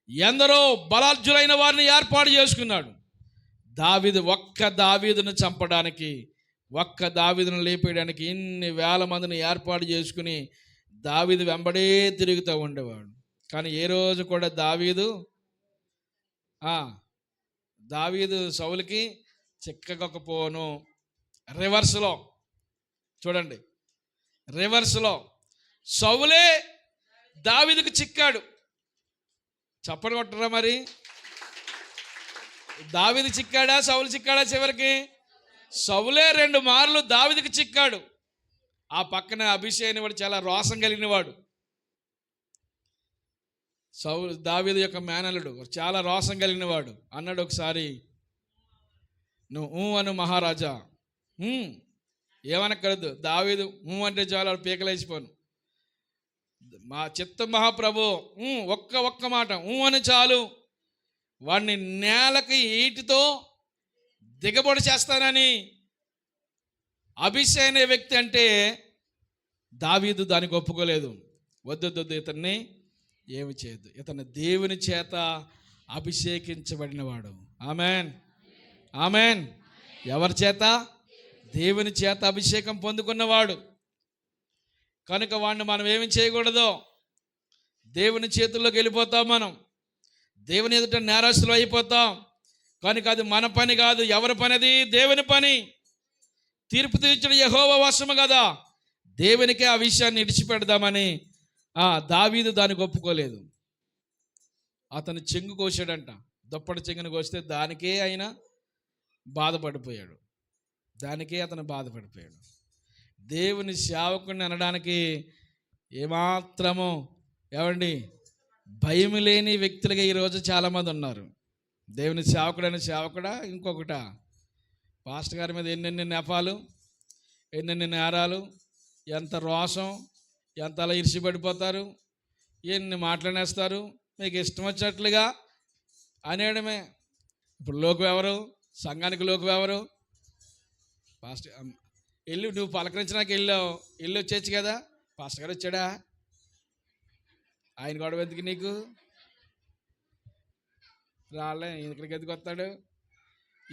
ఎందరో బలార్జులైన వారిని ఏర్పాటు చేసుకున్నాడు. దావీదును చంపడానికి, దావీదును లేపేయడానికి ఇన్ని వేల మందిని ఏర్పాటు చేసుకుని దావీదు వెంబడే తిరుగుతూ ఉండేవాడు. కానీ ఏ రోజు కూడా దావీదు సౌలుకి చిక్కకపోను. రివర్స్లో చూడండి, రివర్స్లో సౌలే దావీదుకు చిక్కాడు. చప్పటి కొట్టరా మరి? దావీదు చిక్కాడా, సౌలు చిక్కాడా? చివరికి సౌలే 2 మార్లు దావీదుకు చిక్కాడు. ఆ పక్కన అభిషేక్ వాడు చాలా రోషం కలిగినవాడు. దావీదు యొక్క మేనలుడు చాలా రోషం కలిగినవాడు. అన్నాడు ఒకసారి, నువ్వు అను మహారాజా, ఏమనక్కర్దు. దావీదు అంటే చాలా పీకలేసిపోను. మా చిత్త మహాప్రభు ఒక్క మాట అని చాలు, వాడిని నేలకి ఈటితో దిగబడి చేస్తానని అభిషేక్ అనే వ్యక్తి అంటే దావీదు దానికి ఒప్పుకోలేదు. వద్దు, ఇతన్ని ఏమి చేయొద్దు, ఇతను దేవుని చేత అభిషేకించబడినవాడు. Amen, amen. ఎవరి చేత? దేవుని చేత అభిషేకం పొందుకున్నవాడు. కనుక వాడిని మనం ఏమి చేయకూడదు, దేవుని చేతుల్లోకి వెళ్ళిపోతాం. మనం దేవుని ఎదుట నేరస్తులు అయిపోతాం. కనుక అది మన పని కాదు. ఎవరి పని? అది దేవుని పని. తీర్పు తీర్చడం యెహోవా వశము కదా. దేవునికే ఆ విషయాన్ని విడిచిపెడదామని దావీదు దానికి ఒప్పుకోలేదు. అతను చెంగు కోసాడంట. దుప్పటి చెంగును కోస్తే దానికే ఆయన బాధపడిపోయాడు. అతను బాధపడిపోయాడు. దేవుని సేవకుడిని అనడానికి ఏమాత్రము భయం లేని వ్యక్తులుగా ఈరోజు చాలామంది ఉన్నారు. దేవుని సేవకుడా ఇంకొకట, పాస్టర్ గారి మీద ఎన్నెన్ని నెపాలు, ఎన్నెన్ని నేరాలు, ఎంత రోషం, ఎంత అలా ఇరిసిపడిపోతారు, ఎన్ని మాట్లాడేస్తారు, మీకు ఇష్టం వచ్చినట్లుగా అనేయడమే. ఇప్పుడు లోకు ఎవరు? సంఘానికి లోకు ఎవరు? పాస్టర్ వెళ్ళి నువ్వు పలకరించినాక వెళ్ళి వచ్చేచ్చు కదా. పాస్టర్ గారు వచ్చాడా? ఆయన గొడవ ఎందుకు నీకు? రాలే, ఇక్కడికి ఎందుకు వస్తాడు?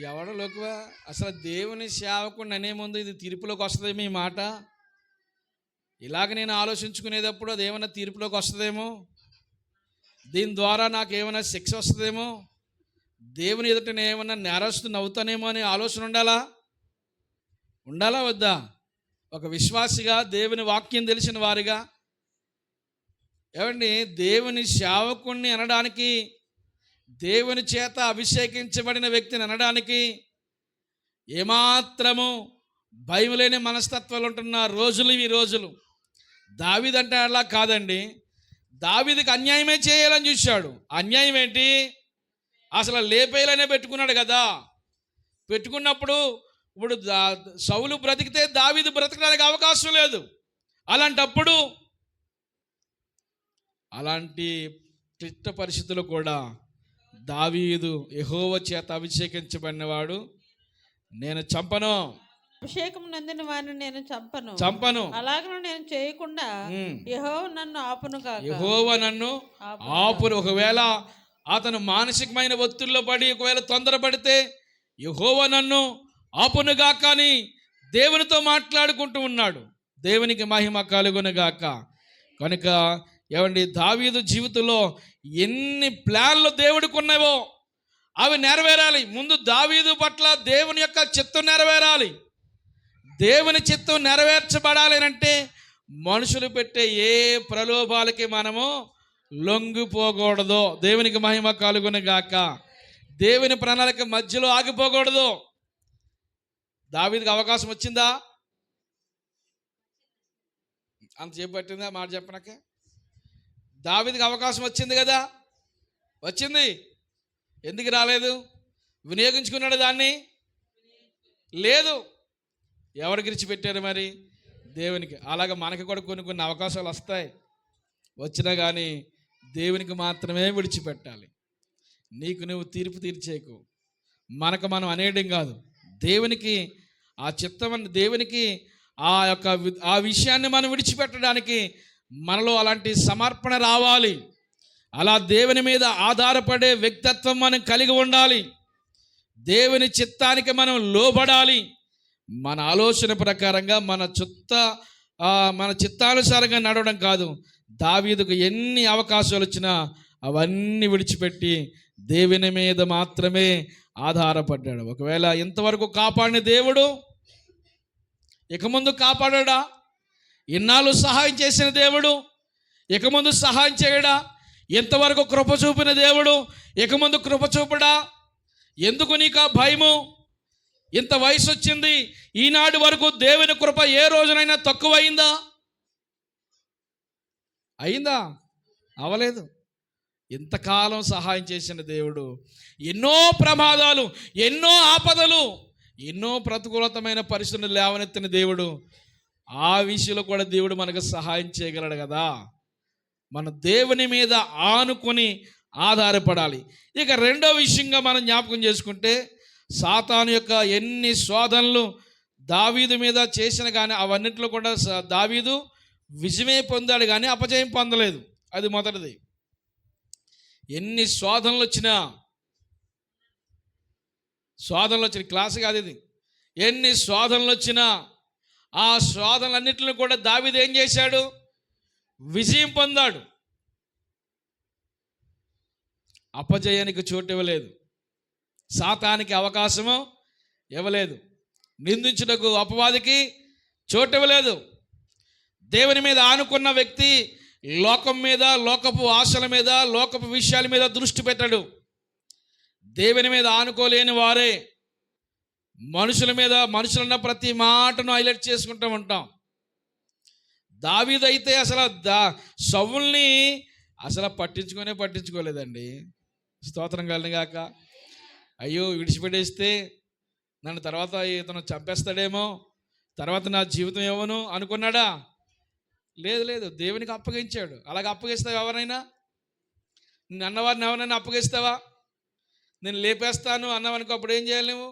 ఎవడో లోకువా? అసలు దేవుని సేవకుడిని అనే ముందు ఇది తీర్పులోకి వస్తుందేమో ఈ మాట. ఇలాగ నేను ఆలోచించుకునేటప్పుడు అది ఏమైనా తీర్పులోకి వస్తుందేమో, దీని ద్వారా నాకు ఏమైనా శిక్ష వస్తుందేమో, దేవుని ఎదుట నేను ఏమైనా నేరస్తుని అవుతానేమో అనే ఆలోచన ఉండాలా వద్దా? ఒక విశ్వాసిగా, దేవుని వాక్యం తెలిసిన వారిగా, దేవుని సేవకుణ్ణి అనడానికి, దేవుని చేత అభిషేకించబడిన వ్యక్తిని అనడానికి ఏమాత్రము భయం లేని మనస్తత్వాలు ఉంటున్న రోజులు ఈ రోజులు. దావీదు అంటే అలా కాదండి. దావీదుకి అన్యాయమే చేయాలని చూశాడు. అన్యాయం ఏంటి? అసలు లేపేయాలనే పెట్టుకున్నాడు కదా. పెట్టుకున్నప్పుడు ఇప్పుడు సౌలు బ్రతికితే దావీదు బ్రతకడానికి అవకాశం లేదు. అలాంటప్పుడు అలాంటి క్లిష్ట పరిస్థితులు కూడా దావీదు యెహోవా చేత అభిషేకించబడినవాడు. నేను చంపను, అభిషేకం నందిన వారిని నేను చంపను, అలాగను నేను చేయకుండా యెహోవా నన్ను ఆపును. ఒకవేళ అతను మానసికమైన ఒత్తిడిలో పడి ఒకవేళ తొందరపడితే యెహోవా నన్ను ఆపునుగా, కానీ దేవునితో మాట్లాడుకుంటూ ఉన్నాడు. దేవునికి మహిమ కలుగునుగాక. కనుక దావీదు జీవితంలో ఎన్ని ప్లాన్లు దేవుడికి ఉన్నావో అవి నెరవేరాలి. ముందు దావీదు పట్ల దేవుని యొక్క చిత్తం నెరవేరాలి. దేవుని చిత్తం నెరవేర్చబడాలి అంటే మనుషులు పెట్టే ఏ ప్రలోభాలకి మనము లొంగిపోకూడదు. దేవునికి మహిమ కలుగునుగాక. దేవుని ప్రణాళిక మధ్యలో ఆగిపోకూడదు. దావీదుకి అవకాశం వచ్చిందా? అంత చేపట్టిందా? మాట చెప్పనాక దావీదుకి అవకాశం వచ్చింది కదా. వచ్చింది. ఎందుకు రాలేదు? వినియోగించుకున్నాడు దాన్ని? లేదు. ఎవరికి విడిచిపెట్టారు మరి? దేవునికి. అలాగే మనకి కూడా కొన్ని అవకాశాలు వస్తాయి. వచ్చినా కానీ దేవునికి మాత్రమే విడిచిపెట్టాలి. నీకు నువ్వు తీర్పు తీర్చేకు, మనకు మనం అనేయడం కాదు. దేవునికి ఆ చిత్తమని, దేవునికి ఆ విషయాన్ని మనం విడిచిపెట్టడానికి మనలో అలాంటి సమర్పణ రావాలి. అలా దేవుని మీద ఆధారపడే వ్యక్తిత్వం మనం కలిగి ఉండాలి. దేవుని చిత్తానికి మనం లోబడాలి. మన ఆలోచన ప్రకారంగా మన చిత్తానుసారంగా నడవడం కాదు. దావీదుకు ఎన్ని అవకాశాలు వచ్చినా అవన్నీ విడిచిపెట్టి దేవుని మీద మాత్రమే ఆధారపడ్డాడు. ఒకవేళ ఇంతవరకు కాపాడిన దేవుడు ఇక ముందు కాపాడా? ఇన్నాళ్ళు సహాయం చేసిన దేవుడు ఇక ముందు సహాయం చేయడా? ఇంతవరకు కృప చూపిన దేవుడు ఇక ముందు కృప చూపడా? ఎందుకు నీకు ఆ భయము? ఇంత వయసు వచ్చింది, ఈనాటి వరకు దేవుని కృప ఏ రోజునైనా తక్కువైందా? అయిందా? అవలేదు. ఇంతకాలం సహాయం చేసిన దేవుడు, ఎన్నో ప్రమాదాలు, ఎన్నో ఆపదలు, ఎన్నో ప్రతికూలతమైన పరిస్థితులు లేవనెత్తిన దేవుడు, ఆ విషయంలో కూడా దేవుడు మనకు సహాయం చేయగలడు కదా. మన దేవుని మీద ఆనుకొని ఆధారపడాలి. ఇక రెండో విషయంగా మనం జ్ఞాపకం చేసుకుంటే, సాతాను యొక్క ఎన్ని శోధనలు దావీదు మీద చేసిన కానీ అవన్నింటిలో కూడా దావీదు విజయమే పొందాడు కానీ అపజయం పొందలేదు. అది మొదటిది. ఎన్ని శోధనలు వచ్చినా క్లాస్ కాదు ఇది. ఎన్ని శోధనలు వచ్చినా ఆ శోధనలన్నింటిని కూడా దావీదు ఏం చేశాడు? విజయం పొందాడు. అపజయానికి చోటు ఇవ్వలేదు, సాతానికి అవకాశము ఇవ్వలేదు, నిందించుటకు అపవాదికి చోటు ఇవ్వలేదు. దేవుని మీద ఆనుకున్న వ్యక్తి లోకం మీద, లోకపు ఆశల మీద, లోకపు విషయాల మీద దృష్టి పెట్టాడు. దేవుని మీద ఆనుకోలేని వారే మనుషులన్న ప్రతి మాటను హైలైట్ చేసుకుంటూ ఉంటాం. దావీదు అయితే అసలు సౌలుని అసలు పట్టించుకోలేదండి. స్తోత్రం కలుగును గాక. అయ్యో విడిచిపెట్టేస్తే నన్ను తర్వాత ఇతను చంపేస్తాడేమో, తర్వాత నా జీవితం ఏమోను అనుకున్నాడా? లేదు, దేవునికి అప్పగించాడు. అలాగ అప్పగిస్తావా? ఎవరైనా నిన్ను అన్నవారిని ఎవరైనా అప్పగిస్తావా? నేను లేపేస్తాను అన్నావనుకో, అప్పుడు ఏం చేయాలి? నువ్వు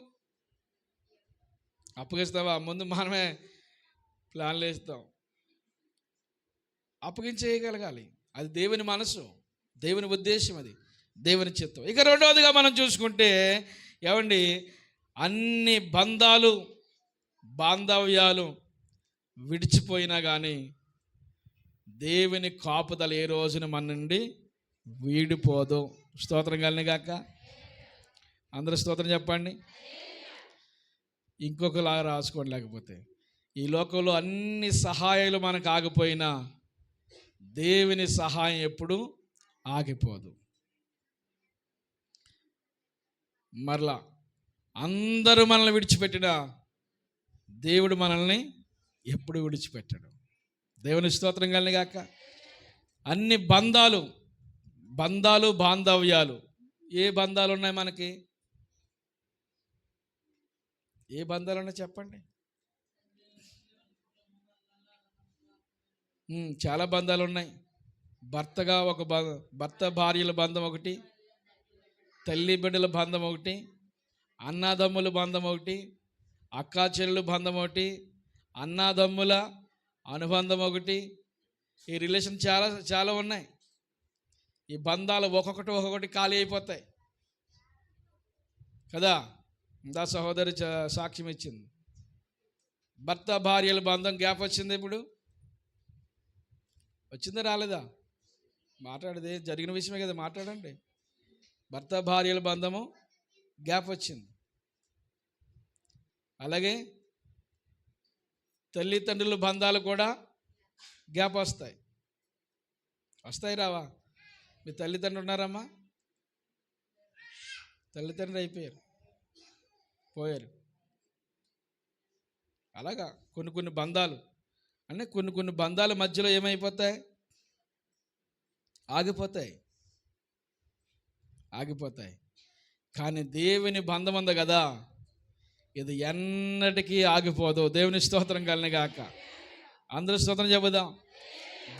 అప్పగిస్తావా? ముందు మనమే ప్లాన్లు వేస్తాం. అప్పగించేయగలగాలి. అది దేవుని మనసు, దేవుని ఉద్దేశం, అది దేవుని చిత్తం. ఇక రెండవదిగా మనం చూసుకుంటే, ఏమండి, అన్ని బాంధవ్యాలు విడిచిపోయినా కానీ దేవుని కాపుదల ఏ రోజున మన నుండి వీడిపోదు. స్తోత్రం కలుగును గాక. అందరూ స్తోత్రం చెప్పండి. ఇంకొకలాగా రాసుకోండి. లేకపోతే ఈ లోకంలో అన్ని సహాయాలు మనకు ఆగిపోయినా దేవుని సహాయం ఎప్పుడు ఆగిపోదు. మరలా అందరూ మనల్ని విడిచిపెట్టినా దేవుడు మనల్ని ఎప్పుడు విడిచిపెట్టాడు. దేవుని స్తోత్రం కలుగును గాక. అన్ని బాంధవ్యాలు, ఏ బంధాలు ఉన్నాయి మనకి? ఏ బంధాలు ఉన్నాయి చెప్పండి? చాలా బంధాలు ఉన్నాయి. భర్త భార్యల బంధం ఒకటి, తల్లి బిడ్డల బంధం ఒకటి, అన్నాదమ్ముల బంధం ఒకటి, అక్కా చెల్లెల బంధం ఒకటి, అన్నాదమ్ముల అనుబంధం ఒకటి. ఈ రిలేషన్ చాలా ఉన్నాయి. ఈ బంధాలు ఒక్కొక్కటి ఖాళీ అయిపోతాయి కదా. ఇందా సహోదరి సాక్ష్యం ఇచ్చింది. భర్త భార్యల బంధం గ్యాప్ వచ్చింది. ఇప్పుడు వచ్చిందా రాలేదా? మాట్లాడేది జరిగిన విషయమే కదా, మాట్లాడండి. భర్త భార్యల బంధము గ్యాప్ వచ్చింది. అలాగే తల్లిదండ్రుల బంధాలు కూడా గ్యాప్ వస్తాయి రావా? మీ తల్లిదండ్రులు ఉన్నారమ్మా? తల్లిదండ్రులు పోయారు. అలాగా కొన్ని బంధాలు అంటే కొన్ని బంధాల మధ్యలో ఏమైపోతాయి? ఆగిపోతాయి. కానీ దేవుని బంధం ఉంది కదా, ఇది ఎన్నటికీ ఆగిపోదు. దేవుని స్తోత్రం కలుగును గాక. అందరూ స్తోత్రం చెబుదాం.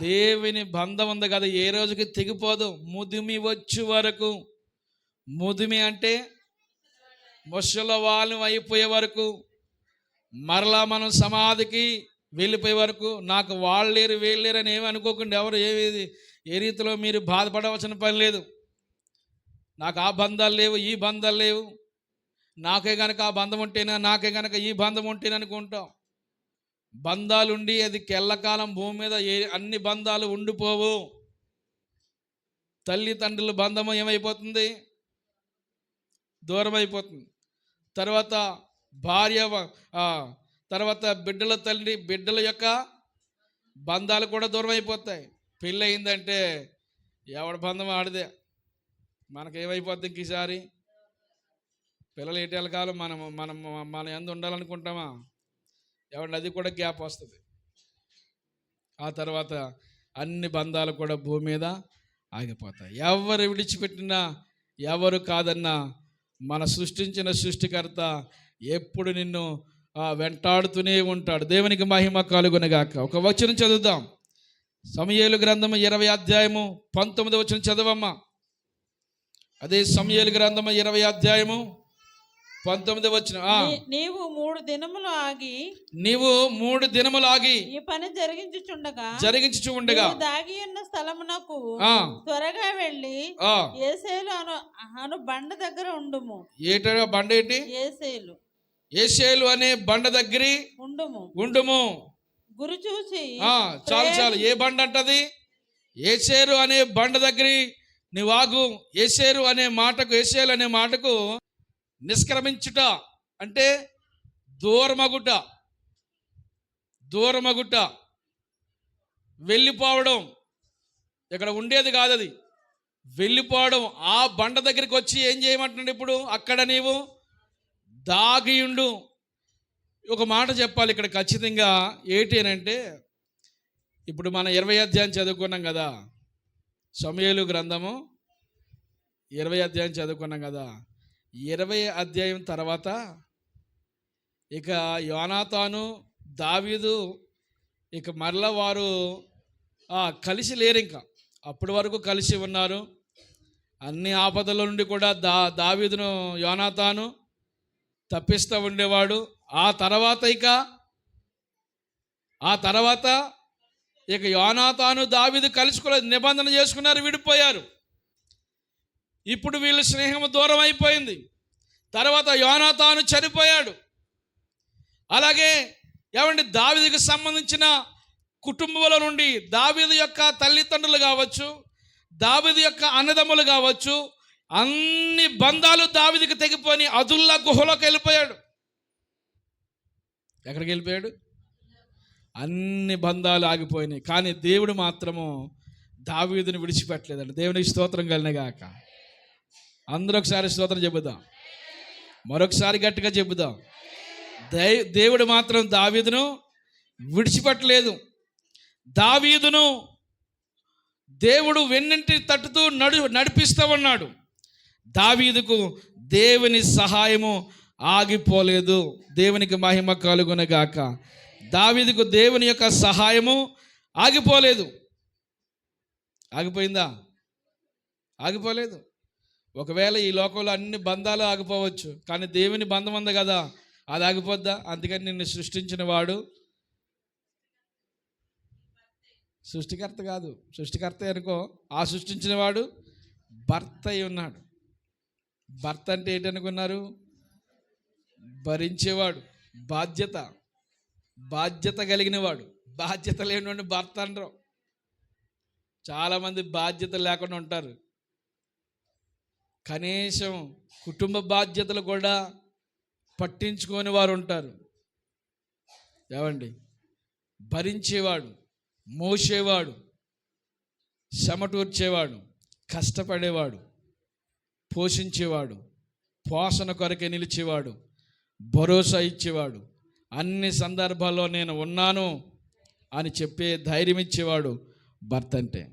దేవుని బంధం ఉంది కదా, ఏ రోజుకి తెగిపోదు. ముదిమి వచ్చే వరకు, ముదిమి అంటే ముసలి అయిపోయే వరకు, మరలా మనం సమాధికి వెళ్ళిపోయే వరకు, నాకు వాళ్ళు లేరు వీళ్ళు లేరు అని ఏమి అనుకోకుండా, ఎవరు ఏ రీతిలో మీరు బాధపడవలసిన పని లేదు. నాకు ఆ బంధాలు లేవు, ఈ బంధాలు లేవు, నాకే గనక ఆ బంధం ఉంటేనా, నాకే గనక ఈ బంధం ఉంటేనే అనుకుంటాం. బంధాలుండి అది ఎల్లకాలం భూమి మీద అన్ని బంధాలు ఉండిపోవు. తల్లిదండ్రుల బంధము ఏమైపోతుంది? దూరం అయిపోతుంది. తర్వాత భార్య, తర్వాత బిడ్డల తల్లి, బిడ్డల యొక్క బంధాలు కూడా దూరం అయిపోతాయి. పెళ్ళి అయిందంటే ఎవడి బంధం ఆడిదే. మనకేమైపోద్ది ఇంకీసారి? పిల్లలు ఏటేళ్ళ కాలం మనం మనం మన ఎందు ఉండాలనుకుంటామా? ఎవరిని అది కూడా గ్యాప్ వస్తుంది. ఆ తర్వాత అన్ని బంధాలు కూడా భూమి మీద ఆగిపోతాయి. ఎవరు విడిచిపెట్టినా, ఎవరు కాదన్నా, మన సృష్టించిన సృష్టికర్త ఎప్పుడు నిన్ను వెంటాడుతూనే ఉంటాడు. దేవునికి మహిమ కలుగునుగాక. ఒక వచనం చదువుదాం. సమూయేలు గ్రంథము 20వ అధ్యాయము 19వ వచనం చదవమ్మా. అదే సమూయేలు గ్రంథము 20వ అధ్యాయము 19వ వచనం. నీవు 3 దినములు ఆగి ఈ పని జరిగించుచుండగా దాగి ఉన్న స్థలమునకు త్వరగా వెళ్ళి యేసేలు అను బండ దగ్గర ఉండుము. ఏటా బండ? ఏంటి? యేసేలు అనే బండ దగ్గర ఉండుము. గురి చూసి చాలు. ఏ బండ అంటది? యేసేలు అనే బండ దగ్గర నీవు ఆగు. యేసేలు అనే మాటకు నిష్క్రమించుట అంటే దూరమగుట, వెళ్ళిపోవడం. ఇక్కడ ఉండేది కాదు, అది వెళ్ళిపోవడం. ఆ బండ దగ్గరికి వచ్చి ఏం చేయమంటున్నాడు ఇప్పుడు? అక్కడ నీవు దాగియుండు. ఒక మాట చెప్పాలి ఇక్కడ ఖచ్చితంగా. ఏంటి అంటే, ఇప్పుడు మనం 20వ అధ్యాయం చదువుకున్నాం కదా, సమూయేలు గ్రంథము 20వ అధ్యాయం చదువుకున్నాం కదా. 20వ అధ్యాయం తర్వాత ఇక యోనాతాను, దావీదు ఇక మరల వారు కలిసి లేరు. ఇంకా అప్పటి వరకు కలిసి ఉన్నారు. అన్ని ఆపదల నుండి కూడా దావీదును యోనాతాను తప్పిస్తూ ఉండేవాడు. ఆ తర్వాత ఇక యోనాతాను, దావీదు కలుసుకోలేదు, నిబంధన చేసుకున్నారు, విడిపోయారు. ఇప్పుడు వీళ్ళ స్నేహం దూరం అయిపోయింది. తర్వాత యోనాతాను చనిపోయాడు. అలాగే దావీదుకు సంబంధించిన కుటుంబాల నుండి దావీదు యొక్క తల్లిదండ్రులు కావచ్చు, దావీదు యొక్క అన్నదమ్ములు కావచ్చు, అన్ని బంధాలు దావీదుకు తెగిపోయి అదుల్లా గుహలోకి వెళ్ళిపోయాడు. ఎక్కడికి వెళ్ళిపోయాడు? అన్ని బంధాలు ఆగిపోయినాయి. కానీ దేవుడు మాత్రము దావీదుని విడిచిపెట్టలేదండి. దేవునికి స్తోత్రం కలిగినగాక. అందరూ ఒకసారి స్తోత్రం చెబుదాం, మరొకసారి గట్టిగా చెబుదాం. దేవుడు మాత్రం దావీదును విడిచిపెట్టలేదు. దావీదును దేవుడు వెన్నంటి తట్టుతూ నడిపిస్తూ ఉన్నాడు. దావీదుకు దేవుని సహాయము ఆగిపోలేదు. దేవునికి మహిమ కలుగునగాక. దావీదుకు దేవుని యొక్క సహాయము ఆగిపోలేదు. ఆగిపోయిందా? ఆగిపోలేదు. ఒకవేళ ఈ లోకంలో అన్ని బంధాలు ఆగిపోవచ్చు, కానీ దేవుని బంధం ఉంది కదా, అది ఆగిపోద్దా? అందుకని నిన్ను సృష్టించిన వాడు సృష్టికర్త కాదు, సృష్టికర్త అనుకో. ఆ సృష్టించిన వాడు భర్త అయి ఉన్నాడు. భర్త అంటే ఏంటనుకున్నారు? భరించేవాడు, బాధ్యత కలిగిన వాడు. బాధ్యత లేనివాడిని భర్త అనరు. చాలామంది బాధ్యత లేకుండా ఉంటారు. కనీసం కుటుంబ బాధ్యతలు కూడా పట్టించుకొని వారు ఉంటారు. ఏమండి? భరించేవాడు, మోసేవాడు, చెమటూర్చేవాడు, కష్టపడేవాడు, పోషించేవాడు, పోషణ కొరకే నిలిచేవాడు, భరోసా ఇచ్చేవాడు, అన్ని సందర్భాల్లో నేను ఉన్నాను అని చెప్పే ధైర్యం ఇచ్చేవాడు భర్త అంటే.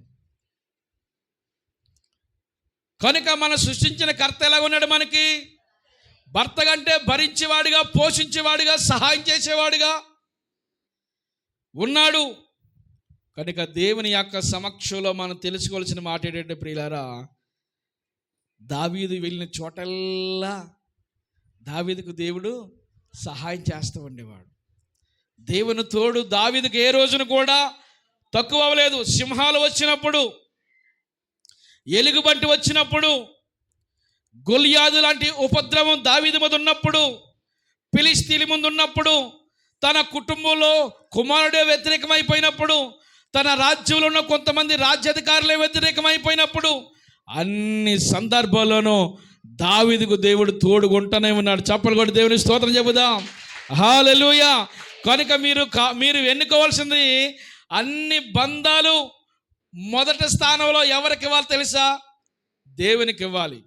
కనుక మన సృష్టించిన కర్త ఎలా ఉన్నాడు? మనకి భర్త కంటే భరించేవాడిగా, పోషించేవాడిగా, సహాయం చేసేవాడిగా ఉన్నాడు. కనుక దేవుని యొక్క సమక్షంలో మనం తెలుసుకోవాల్సిన మాట ఏంటంటే ప్రియులారా, దావీదు వెళ్ళిన చోటల్లా దావీదుకు దేవుడు సహాయం చేస్తూ ఉండేవాడు. దేవుని తోడు దావీదుకు ఏ రోజున కూడా తక్కువ అవ్వలేదు. సింహాలు వచ్చినప్పుడు ఎలుగుబంటి వచ్చినప్పుడు, గొలియాదు లాంటి ఉపద్రవం దావీదు మీద ఉన్నప్పుడు, ఫిలిష్తీయుల ముందు ఉన్నప్పుడు, తన కుటుంబంలో కుమారుడే వ్యతిరేకమైపోయినప్పుడు, తన రాజ్యంలో ఉన్న కొంతమంది రాజ్యాధికారులే వ్యతిరేకమైపోయినప్పుడు, అన్ని సందర్భాల్లోనూ దావీదుకు దేవుడు తోడుగుంటూనే ఉన్నాడు. చప్పలు కొట్టి దేవుని స్తోత్రం చెబుదాం. హల్లెలూయా. కనుక మీరు ఎన్నుకోవాల్సింది, అన్ని బంధాలు మొదటి స్థానంలో ఎవరికి ఇవ్వాలి తెలుసా? దేవునికి ఇవ్వాలి.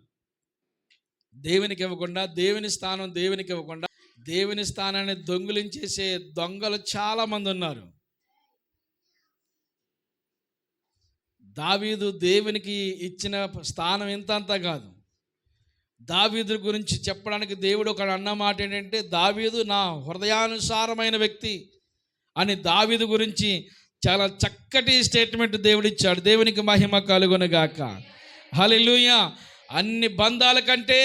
దేవునికి ఇవ్వకుండా, దేవుని స్థానం దేవునికి ఇవ్వకుండా, దేవుని స్థానాన్ని దొంగిలించేసే దొంగలు చాలామంది ఉన్నారు. దావీదు దేవునికి ఇచ్చిన స్థానం ఇంతంత కాదు. దావీదు గురించి చెప్పడానికి దేవుడు ఒక అన్న మాట ఏంటంటే, దావీదు నా హృదయానుసారమైన వ్యక్తి అని దావీదు గురించి చాలా చక్కటి స్టేట్మెంట్ దేవుడు ఇచ్చాడు. దేవునికి మహిమ కలుగునుగాక. హల్లెలూయా. అన్ని బంధాల కంటే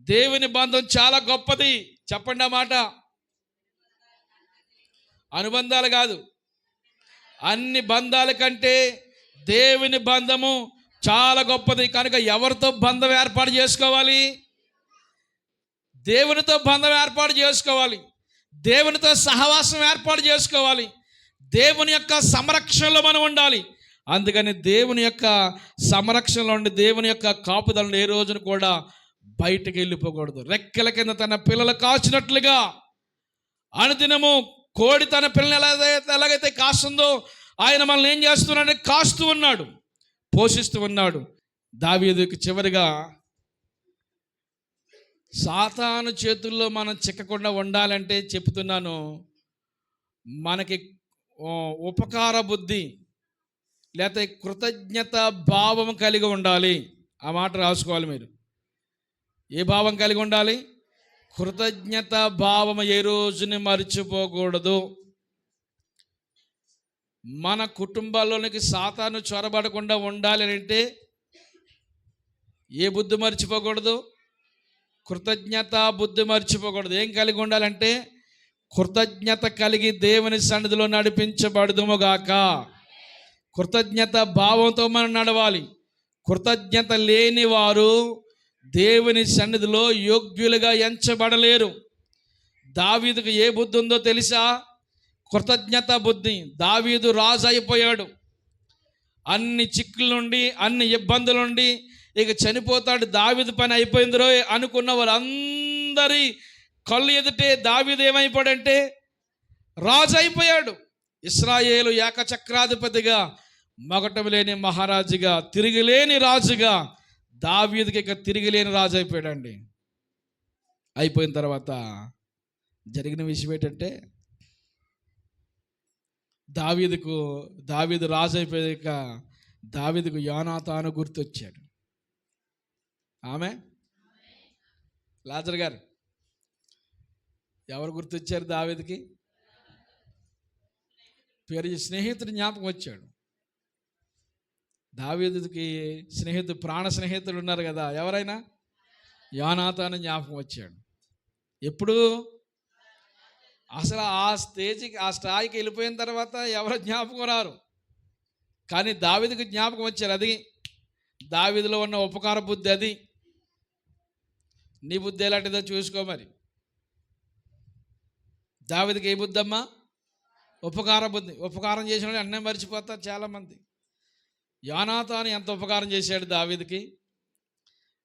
దేవుని బంధం చాలా గొప్పది. చెప్పండి ఆ మాట. అనుబంధాలు కాదు, అన్ని బంధాల కంటే దేవుని బంధము చాలా గొప్పది. కనుక ఎవరితో బంధం ఏర్పాటు చేసుకోవాలి? దేవునితో బంధం ఏర్పాటు చేసుకోవాలి. దేవునితో సహవాసం ఏర్పాటు చేసుకోవాలి. దేవుని యొక్క సంరక్షణలో మనం ఉండాలి. అందుకని దేవుని యొక్క సంరక్షణలో ఉండి, దేవుని యొక్క కాపుదలను ఏ రోజున కూడా బయటకు వెళ్ళిపోకూడదు. రెక్కల కింద తన పిల్లలు కాచినట్లుగా అనుదినము కోడి తన పిల్లలు ఎలాగైతే కాస్తుందో, ఆయన మనల్ని ఏం చేస్తున్నాడు? కాస్తూ ఉన్నాడు, పోషిస్తూ ఉన్నాడు. దావీదుకి చివరిగా సాతాను చేతుల్లో మనం చిక్కకుండా ఉండాలంటే చెప్తున్నాను, మనకి ఉపకార బుద్ధి లేకపోతే కృతజ్ఞత భావం కలిగి ఉండాలి. ఆ మాట రాసుకోవాలి మీరు. ఏ భావం కలిగి ఉండాలి? కృతజ్ఞత భావం ఏ రోజుని మర్చిపోకూడదు. మన కుటుంబాల్లోనికి సాతాను చొరబడకుండా ఉండాలి అంటే ఏ బుద్ధి మర్చిపోకూడదు? కృతజ్ఞత బుద్ధి మర్చిపోకూడదు. ఏం కలిగి ఉండాలంటే కృతజ్ఞత కలిగి దేవుని సన్నిధిలో నడిపించబడుదుముగాక. కృతజ్ఞత భావంతో మనం నడవాలి. కృతజ్ఞత లేని వారు దేవుని సన్నిధిలో యోగ్యులుగా ఎంచబడలేరు. దావీదుకు ఏ బుద్ధి ఉందో తెలుసా? కృతజ్ఞత బుద్ధి. దావీదు రాజు అయిపోయాడు. అన్ని చిక్కుల నుండి, అన్ని ఇబ్బందుల నుండి ఇక చనిపోతాడు, దావీదు పని అయిపోయిందిరో అనుకున్న వారందరి కళ్ళు ఎదుటే దావీదు ఏమైపోయాడంటే రాజు అయిపోయాడు. ఇశ్రాయేలు ఏకచక్రాధిపతిగా, మగటం లేని మహారాజుగా, తిరిగిలేని రాజుగా దావీదుకి ఇక తిరిగిలేని రాజు అయిపోయాడండి. అయిపోయిన తర్వాత జరిగిన విషయం ఏంటంటే, దావీదు రాజు అయిపోయాక దావీదుకు యోనాతాను గుర్తొచ్చాడు. ఆమె లాజర్ గారు ఎవరు గుర్తొచ్చారు దావీదుకి? పేరు స్నేహితుడు జ్ఞాపకం వచ్చాడు. దావీదుకి ప్రాణ స్నేహితులు ఉన్నారు కదా, ఎవరైనా? యోనాతాను జ్ఞాపకం వచ్చాడు. ఎప్పుడు? అసలు ఆ స్థాయికి వెళ్ళిపోయిన తర్వాత ఎవరు జ్ఞాపకం రారు, కానీ దావీదుకి జ్ఞాపకం వచ్చారు. అది దావీదులో ఉన్న ఉపకార బుద్ధి. అది నీ బుద్ధి ఎలాంటిదో చూసుకో. మరి దావీదుకి ఏ బుద్ధి అమ్మా? ఉపకార బుద్ధి. ఉపకారం చేసిన వాళ్ళు అన్నీ మర్చిపోతారు చాలామంది. యోనాతాను ఎంత ఉపకారం చేశాడు దావీదుకి.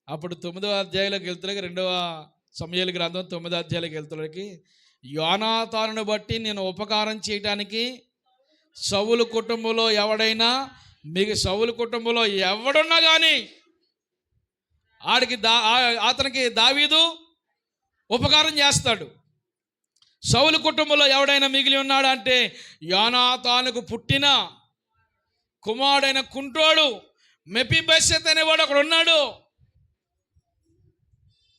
అప్పుడు 9వ అధ్యాయంలోకి వెళ్తులకి, 2వ సమూయేలు గ్రంథం 9వ అధ్యాయంలోకి వెళ్తులకి, యోనాతానును బట్టి నేను ఉపకారం చేయటానికి సౌలు కుటుంబంలో ఎవడైనా, మీకు సౌలు కుటుంబంలో ఎవడున్నా కానీ అతనికి దావీదు ఉపకారం చేస్తాడు. సౌలు కుటుంబంలో ఎవడైనా మిగిలి ఉన్నాడు అంటే యోనాతానుకు పుట్టిన కుమారుడైన కుంటోడు మెఫీబోషెత్ అనేవాడు అక్కడ ఉన్నాడు.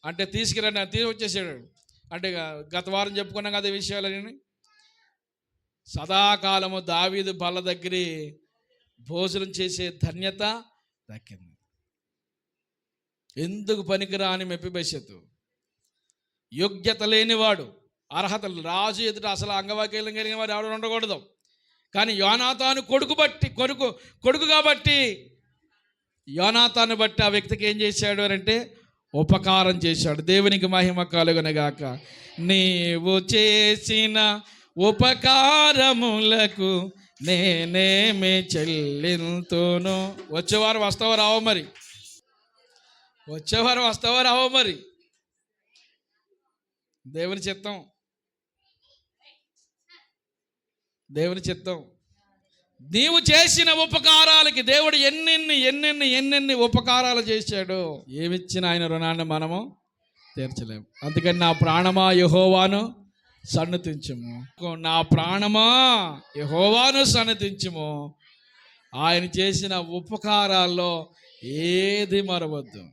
అంటే తీసుకొచ్చేసాడు. అంటే గత వారం చెప్పుకున్నాం కదా ఈ విషయాలని. సదాకాలము దావీదు బల్ల దగ్గర భోజనం చేసే ధన్యత దక్కింది. ఎందుకు పనికిరాని మెఫీబోషెత్, యోగ్యత లేనివాడు, అర్హతలు, రాజు ఎదుట అసలు అంగవైకల్యం కలిగిన వాడు ఎవరు ఉండకూడదు. కానీ యోనాతాను కొడుకు కాబట్టి యోనాతాను బట్టి ఆ వ్యక్తికి ఏం చేశాడు అంటే ఉపకారం చేశాడు. దేవునికి మహిమ కలుగునగాక. నీవు చేసిన ఉపకారములకు నేనేమి చెల్లింతును. వచ్చేవారు వస్తావో రావో మరి, వచ్చేవారు వస్తావో రావో మరి, దేవుని చిత్తం, దేవుని చిత్తం. నీవు చేసిన ఉపకారాలకి దేవుడు ఎన్నెన్ని ఉపకారాలు చేశాడు. ఏమిచ్చిన ఆయన రుణాన్ని మనము తీర్చలేము. అందుకని నా ప్రాణమా యెహోవాను సన్నతించుము, నా ప్రాణమా యెహోవాను సన్నతించుము. ఆయన చేసిన ఉపకారాల్లో ఏది మరవద్దు.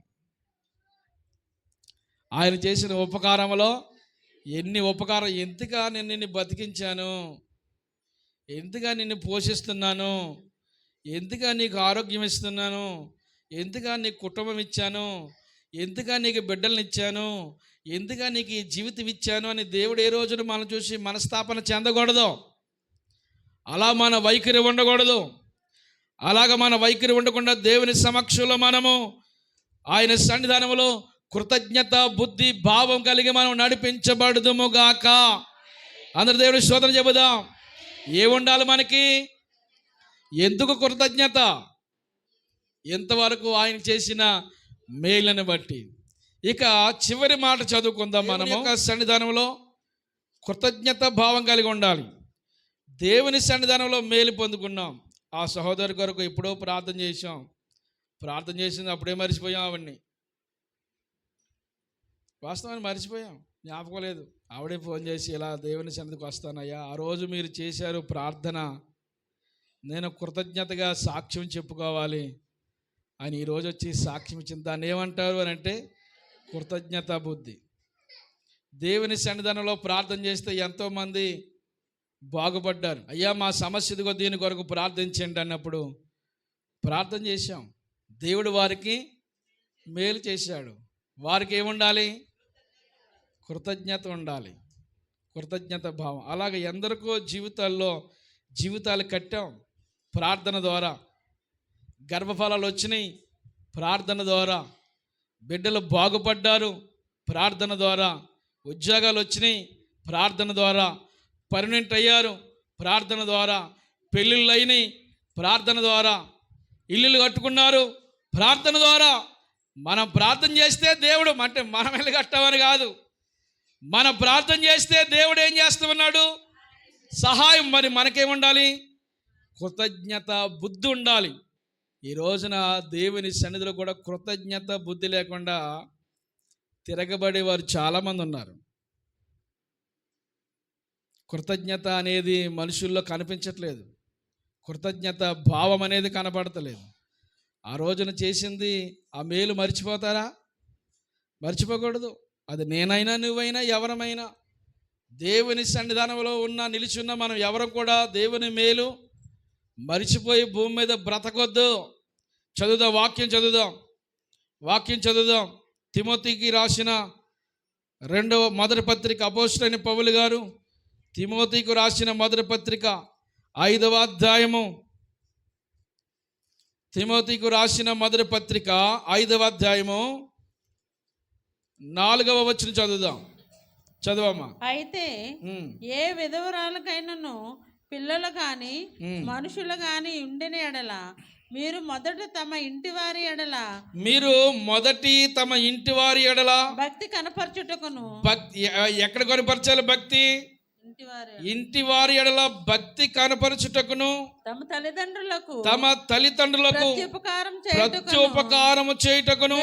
ఆయన చేసిన ఉపకారంలో ఎన్ని ఉపకారం, ఎంతగా నేను నిన్ను బతికించాను, ఎంతగా నిన్ను పోషిస్తున్నాను, ఎంతగా నీకు ఆరోగ్యం ఇస్తున్నాను, ఎంతగా నీకు కుటుంబం ఇచ్చాను, ఎంతగా నీకు బిడ్డలను ఇచ్చాను, ఎంతగా నీకు ఈ జీవితం ఇచ్చాను అని దేవుడు ఏ రోజున మనం చూసి మనస్తాపన చెందకూడదు. అలా మన వైఖరి ఉండకూడదు. అలాగ మన వైఖరి ఉండకుండా దేవుని సమక్షంలో మనము ఆయన సన్నిధానంలో కృతజ్ఞత బుద్ధి భావం కలిగి మనం నడిపించబడుదుము గాక. అందరు దేవుని స్తోత్రం చెబుదాం. ఏముండాలి మనకి? ఎందుకు కృతజ్ఞత? ఎంతవరకు ఆయన చేసిన మేలుని బట్టి. ఇక చివరి మాట చదువుకుందాం మనము. సన్నిధానంలో కృతజ్ఞత భావం కలిగి ఉండాలి. దేవుని సన్నిధానంలో మేలు పొందుకున్నాం. ఆ సహోదరు కొరకు ఎప్పుడో ప్రార్థన చేసాం, ప్రార్థన చేసింది అప్పుడే మర్చిపోయాం. అవన్నీ వాస్తవాన్ని మర్చిపోయాం, జ్ఞాపకం లేదు. ఆవిడే ఫోన్ చేసి ఇలా దేవుని సన్నిధికి వస్తానయ్యా, ఆ రోజు మీరు చేశారు ప్రార్థన, నేను కృతజ్ఞతగా సాక్ష్యం చెప్పుకోవాలి అని ఈరోజు వచ్చి సాక్ష్యం ఇచ్చింది. దాన్ని ఏమంటారు అని అంటే కృతజ్ఞత బుద్ధి. దేవుని సన్నిధానంలో ప్రార్థన చేస్తే ఎంతోమంది బాగుపడ్డారు. అయ్యా మా సమస్య ఇదిగో దీని కొరకు ప్రార్థించండి అన్నప్పుడు ప్రార్థన చేశాం, దేవుడు వారికి మేలు చేశాడు. వారికి ఏముండాలి? కృతజ్ఞత ఉండాలి, కృతజ్ఞత భావం. అలాగే ఎందరికో జీవితాలు కట్టాం ప్రార్థన ద్వారా. గర్భఫలాలు వచ్చినాయి ప్రార్థన ద్వారా, బిడ్డలు బాగుపడ్డారు ప్రార్థన ద్వారా, ఉద్యోగాలు వచ్చినాయి ప్రార్థన ద్వారా, పర్మనెంట్ అయ్యారు ప్రార్థన ద్వారా, పెళ్ళిళ్ళు అయినాయి ప్రార్థన ద్వారా, ఇల్లులు కట్టుకున్నారు ప్రార్థన ద్వారా. మనం ప్రార్థన చేస్తే దేవుడు, అంటే మనం ఇల్లు కట్టామని కాదు, మనం ప్రార్థన చేస్తే దేవుడు ఏం చేస్తున్నాడు? సహాయం. మరి మనకేముండాలి? కృతజ్ఞత బుద్ధి ఉండాలి. ఈ రోజున దేవుని సన్నిధిలో కూడా కృతజ్ఞత బుద్ధి లేకుండా తిరగబడే వారు చాలామంది ఉన్నారు. కృతజ్ఞత అనేది మనుషుల్లో కనిపించట్లేదు, కృతజ్ఞత భావం అనేది కనపడతలేదు. ఆ రోజున చేసింది ఆ మేలు మర్చిపోతారా? మర్చిపోకూడదు. అది నేనైనా నువ్వైనా ఎవరమైనా దేవుని సన్నిధానంలో నిలిచున్న మనం ఎవరం కూడా దేవుని మేలు మరిచిపోయి భూమి మీద బ్రతకొద్దు. చదువుదాం, వాక్యం చదువుదాం. తిమోతికి రాసిన మొదటి పత్రిక, అపోస్తలుడైన పౌలు గారు తిమోతికి రాసిన మొదటి పత్రిక 5వ అధ్యాయము, తిమోతికి రాసిన మొదటి పత్రిక 5వ అధ్యాయము 4వ వచనం చదువమ్మా. అయితే ఏ విధవరాలకైనను పిల్లలు కాని మనుషులు కాని ఉండిన ఎడల మీరు మొదట తమ ఇంటి వారి ఎడల భక్తి కనపరచుటకును. ఎక్కడ కనపరచాలి భక్తి? ఇంటి వారి ఎడల భక్తి కనపరచుటకును, తమ తల్లిదండ్రులకు ప్రత్యుపకారము చేయుటకును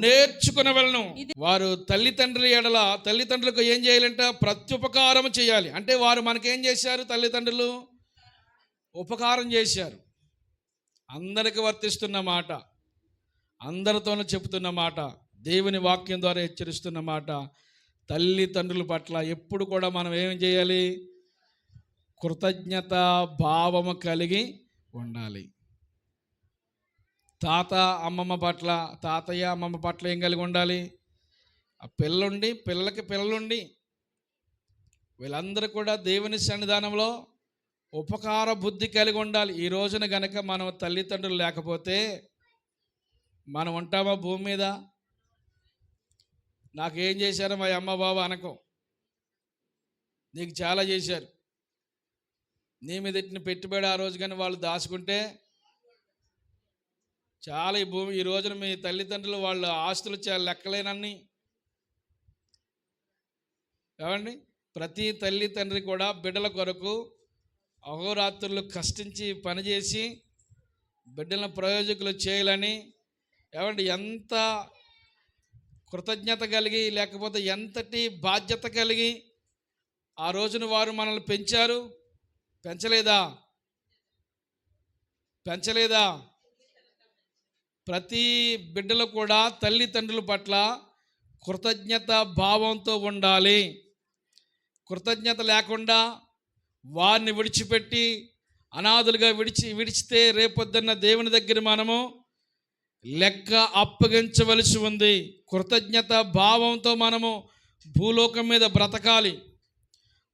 నేర్చుకునవలెను. వారు తల్లిదండ్రులకు ఏం చేయాలంట? ప్రత్యుపకారం చేయాలి. అంటే వారు మనకేం చేశారు? తల్లిదండ్రులు ఉపకారం చేశారు. అందరికి వర్తిస్తున్న మాట, అందరితోనూ చెబుతున్న మాట, దేవుని వాక్యం ద్వారా హెచ్చరిస్తున్న మాట. తల్లిదండ్రుల పట్ల ఎప్పుడు కూడా మనం ఏం చేయాలి? కృతజ్ఞత భావము కలిగి ఉండాలి. తాతయ్య అమ్మమ్మ పట్ల ఏం కలిగి ఉండాలి? ఆ పిల్లలుండి వీళ్ళందరూ కూడా దేవుని సన్నిధానంలో ఉపకార బుద్ధి కలిగి ఉండాలి. ఈ రోజున గనక మనం తల్లిదండ్రులు లేకపోతే మనం ఉంటామా భూమి మీద? నాకేం చేశారో మా అమ్మ బాబా అనకం, నీకు చాలా చేశారు. నీ మీద ఎట్టిన పెట్టుబడి ఆ రోజు కానీ వాళ్ళు దాచుకుంటే చాలా ఈ రోజున మీ తల్లిదండ్రులు వాళ్ళ ఆస్తులు చాలా లెక్కలేనన్ని. ఏమండి, ప్రతి తల్లి తండ్రి కూడా బిడ్డల కొరకు అహోరాత్రులు కష్టించి పనిచేసి బిడ్డలను ప్రయోజకులు చేయాలని, ఏమండి, ఎంత కృతజ్ఞత కలిగి లేకపోతే ఎంతటి బాధ్యత కలిగి ఆ రోజున వారు మనల్ని పెంచారు. పెంచలేదా? ప్రతి బిడ్డలు కూడా తల్లిదండ్రుల పట్ల కృతజ్ఞత భావంతో ఉండాలి. కృతజ్ఞత లేకుండా వారిని విడిచిపెట్టి అనాథులుగా విడిచితే రేపొద్దున్న దేవుని దగ్గర మనము లెక్క అప్పగించవలసి ఉంది. కృతజ్ఞత భావంతో మనము భూలోకం మీద బ్రతకాలి.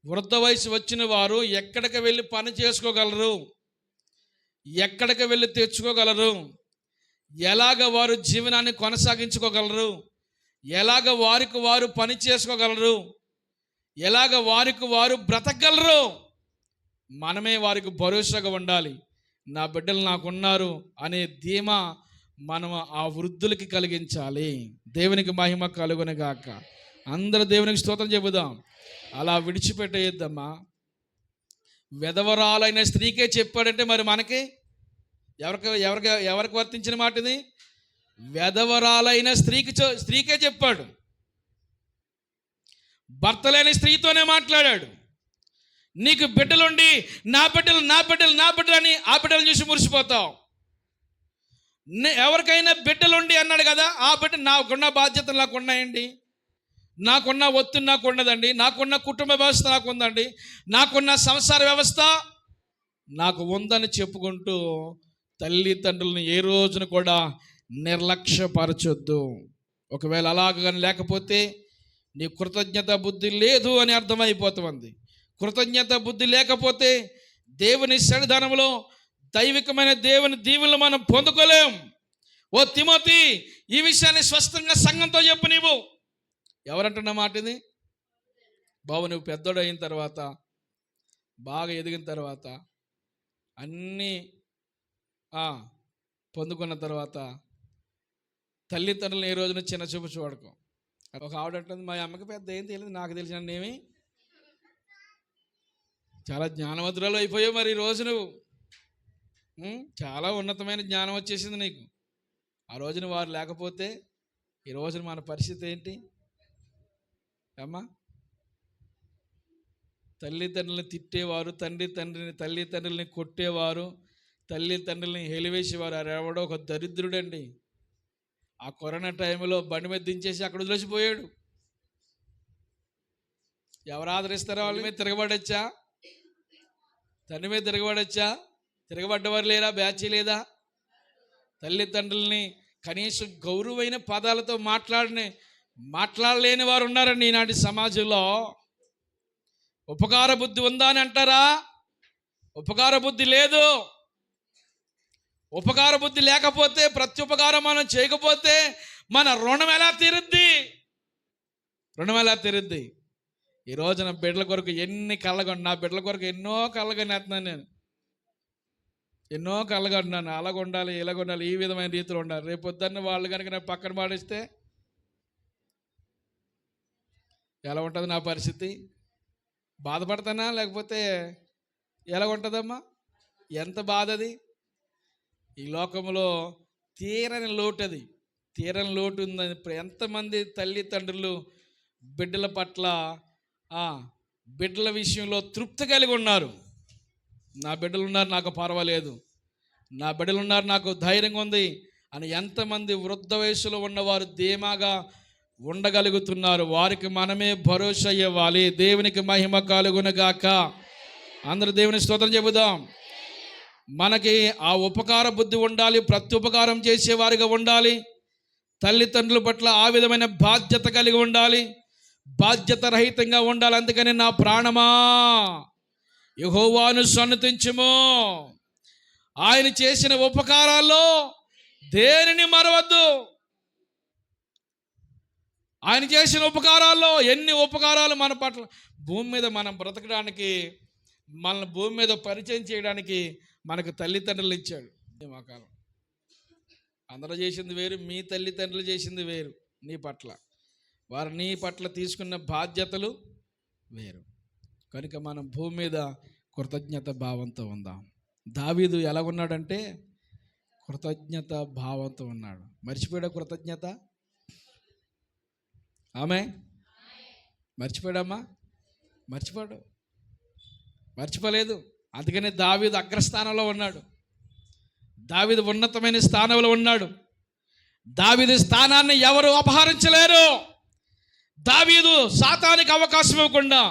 వృద్ధ వయసు వచ్చిన వారు ఎక్కడికి వెళ్ళి పని చేసుకోగలరు? ఎక్కడికి వెళ్ళి తెచ్చుకోగలరు? ఎలాగ వారు జీవనాన్ని కొనసాగించుకోగలరు? ఎలాగ వారికి వారు పని చేసుకోగలరు? ఎలాగ వారికి వారు బ్రతకగలరు? మనమే వారికి భరోసాగా ఉండాలి. నా బిడ్డలు నాకున్నారు అనే ధీమా మనం ఆ వృద్ధులకి కలిగించాలి. దేవునికి మహిమ కలుగును గాక. అందరూ దేవునికి స్తోత్రం చెబుదాం. అలా విడిచిపెట్టేయద్దమ్మా. విధవరాలైన స్త్రీకే చెప్పాడంటే మరి మనకి ఎవరికి వర్తించిన మాట ఇది? విధవరాలైన స్త్రీకే చెప్పాడు. భర్త లేని స్త్రీతోనే మాట్లాడాడు. నీకు బిడ్డలుండి నా బిడ్డలు అని ఆ బిడ్డలు చూసి మురిసిపోతావు. ఎవరికైనా బిడ్డలుండి అన్నాడు కదా, ఆ బిడ్డ నాకున్న బాధ్యతలు నాకు ఉన్నాయండి, నాకున్న ఒత్తిడి నాకు ఉన్నదండి, నాకున్న కుటుంబ వ్యవస్థ నాకు ఉందండి, నాకున్న సంసార వ్యవస్థ నాకు ఉందని చెప్పుకుంటూ తల్లిదండ్రులను ఏ రోజున కూడా నిర్లక్ష్యపరచొద్దు. ఒకవేళ అలాగని లేకపోతే నీ కృతజ్ఞత బుద్ధి లేదు అని అర్థమైపోతుంది. కృతజ్ఞత బుద్ధి లేకపోతే దేవుని సన్నిధానంలో దైవికమైన దేవుని దీవెనలు మనం పొందుకోలేం. ఓ తిమోతి, ఈ విషయాన్ని స్పష్టంగా సంఘంతో చెప్పు. నీవు ఎవరంటున్న మాట ఇది? బాబు, నువ్వు పెద్దోడు అయిన తర్వాత, బాగా ఎదిగిన తర్వాత, అన్నీ పొందుకున్న తర్వాత తల్లిదండ్రులను ఏ రోజున చిన్న చూపు చూడకు. ఒక ఆవిడంటుంది, మా అమ్మకి పెద్ద ఏం తెలియదు, నాకు తెలిసిన ఏమి. చాలా జ్ఞానవంతురాలు అయిపోయావు మరి ఈ రోజు నువ్వు. చాలా ఉన్నతమైన జ్ఞానం వచ్చేసింది నీకు. ఆ రోజున వారు లేకపోతే ఈ రోజున మన పరిస్థితి ఏంటి అమ్మా? తల్లిదండ్రులను తిట్టేవారు, తల్లిదండ్రులని కొట్టేవారు, తల్లిదండ్రులని హెలివేసేవారు. ఎవడో ఒక దరిద్రుడండి ఆ కరోనా టైంలో బండి మీద దించేసి అక్కడ వదిలేసిపోయాడు. ఎవరు ఆదరిస్తారో వాళ్ళ మీద తిరగబడచ్చా? తండ్రి మీద తిరగబడచ్చా? తిరగబడ్డవారు లేరా? బ్యాచ్ లేదా? తల్లిదండ్రుల్ని కనీసం గౌరవమైన పదాలతో మాట్లాడలేని వారు ఉన్నారండి ఈనాటి సమాజంలో. ఉపకార బుద్ధి ఉందా అని అంటారా? ఉపకార బుద్ధి లేదు. ఉపకార బుద్ధి లేకపోతే, ప్రత్యుపకారం మనం చేయకపోతే మన రుణం ఎలా తీరుద్ది? ఈ రోజున బిడ్డల కొరకు ఎన్ని కళ్ళగొండి, నా బిడ్డల కొరకు ఎన్నో కళ్ళగొనేస్తున్నాను నేను, ఎన్నో కళ్ళగొంటున్నాను. అలాగ ఉండాలి, ఇలాగ ఉండాలి, ఈ విధమైన రీతిలో ఉండాలి. రేపు పొద్దున్న వాళ్ళు కనుక నేను పక్కన పాడిస్తే ఎలా ఉంటుంది నా పరిస్థితి? బాధపడతానా? లేకపోతే ఎలా ఉంటుందమ్మా? ఎంత బాధ అది! ఈ లోకంలో తీరని లోటు ఉందని ఎంతమంది తల్లిదండ్రులు బిడ్డల పట్ల బిడ్డల విషయంలో తృప్తి కలిగి ఉన్నారు. నా బిడ్డలు ఉన్నారు, నాకు పర్వాలేదు, నా బిడ్డలు ఉన్నారు, నాకు ధైర్యంగా ఉంది అని ఎంతమంది వృద్ధ వయసులో ఉన్నవారు ధీమాగా ఉండగలుగుతున్నారు. వారికి మనమే భరోసా ఇవ్వాలి. దేవునికి మహిమ కలుగునుగాక. అందరూ దేవుని స్తోత్రం చెబుదాం. మనకి ఆ ఉపకార బుద్ధి ఉండాలి, ప్రత్యుపకారం చేసేవారిగా ఉండాలి, తల్లిదండ్రుల పట్ల ఆ విధమైన బాధ్యత కలిగి ఉండాలి, బాధ్యత రహితంగా ఉండాలి. అందుకని నా ప్రాణమా యెహోవాను సన్నుతించుము, ఆయన చేసిన ఉపకారాల్లో దేనిని మరవద్దు. ఆయన చేసిన ఉపకారాల్లో ఎన్ని ఉపకారాలు మన పట్ల, భూమి మీద మనం బ్రతకడానికి, మన భూమి మీద పరిచయం చేయడానికి మనకు తల్లిదండ్రులు ఇచ్చాడు. మా కాలం అందరూ చేసింది వేరు, మీ తల్లిదండ్రులు చేసింది వేరు. నీ పట్ల వారు నీ పట్ల తీసుకున్న బాధ్యతలు వేరు. కనుక మనం భూమి మీద కృతజ్ఞత భావంతో ఉందాం. దావీదు ఎలా ఉన్నాడంటే కృతజ్ఞత భావంతో ఉన్నాడు. మర్చిపోయాడా కృతజ్ఞత? ఆమె మర్చిపోయాడమ్మా? మర్చిపోలేదు. అందుకనే దావీదు అగ్రస్థానంలో ఉన్నాడు. దావీదు ఉన్నతమైన స్థానంలో ఉన్నాడు. దావీదు స్థానాన్ని ఎవరు అపహరించలేరు. దావీదు సాతానికి అవకాశం ఇవ్వకుండా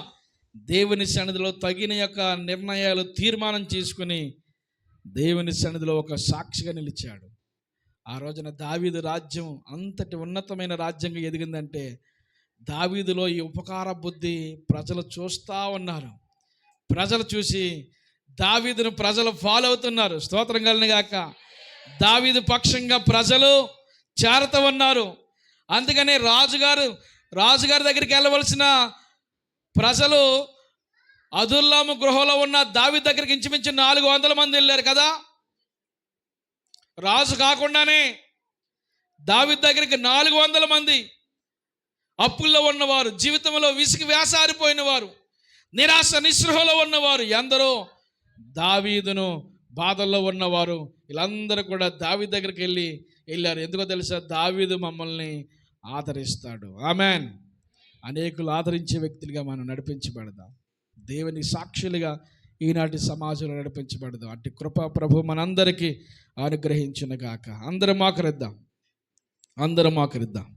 దేవుని సన్నిధిలో తగిన యొక్క నిర్ణయాలు తీర్మానం చేసుకుని దేవుని సన్నిధిలో ఒక సాక్షిగా నిలిచాడు. ఆ రోజున దావీదు రాజ్యం అంతటి ఉన్నతమైన రాజ్యంగా ఎదిగిందంటే దావీదులో ఈ ఉపకార బుద్ధి ప్రజలు చూస్తూ ఉన్నారు. ప్రజలు చూసి దావీదును ప్రజలు ఫాలో అవుతున్నారు. స్తోత్రం కలుగును గాక. దావీదు పక్షంగా ప్రజలు చేరత ఉన్నారు. అందుకనే రాజుగారి దగ్గరికి వెళ్ళవలసిన ప్రజలు అదుల్లాము గృహంలో ఉన్న దావీదు దగ్గరికి ఇంచుమించు 400 మంది వెళ్ళారు కదా. రాజు కాకుండానే దావీదు దగ్గరికి 400 మంది అప్పుల్లో ఉన్నవారు, జీవితంలో విసిగి వేసారిపోయిన వారు, నిరాశ నిస్పృహలో ఉన్నవారు, ఎందరో దావీదును బాధల్లో ఉన్నవారు, వీళ్ళందరూ కూడా దావీదు దగ్గరికి వెళ్ళారు. ఎందుకో తెలుసా? దావీదు మమ్మల్ని ఆదరిస్తాడు. ఆమెన్. అనేకులు ఆదరించే వ్యక్తులుగా మనం నడిపించబడదాం. దేవుని సాక్షులుగా ఈనాటి సమాజంలో నడిపించబడదాం. అట్టి కృప ప్రభు మనందరికీ అనుగ్రహించును గాక. అందరం మోకరిద్దాం.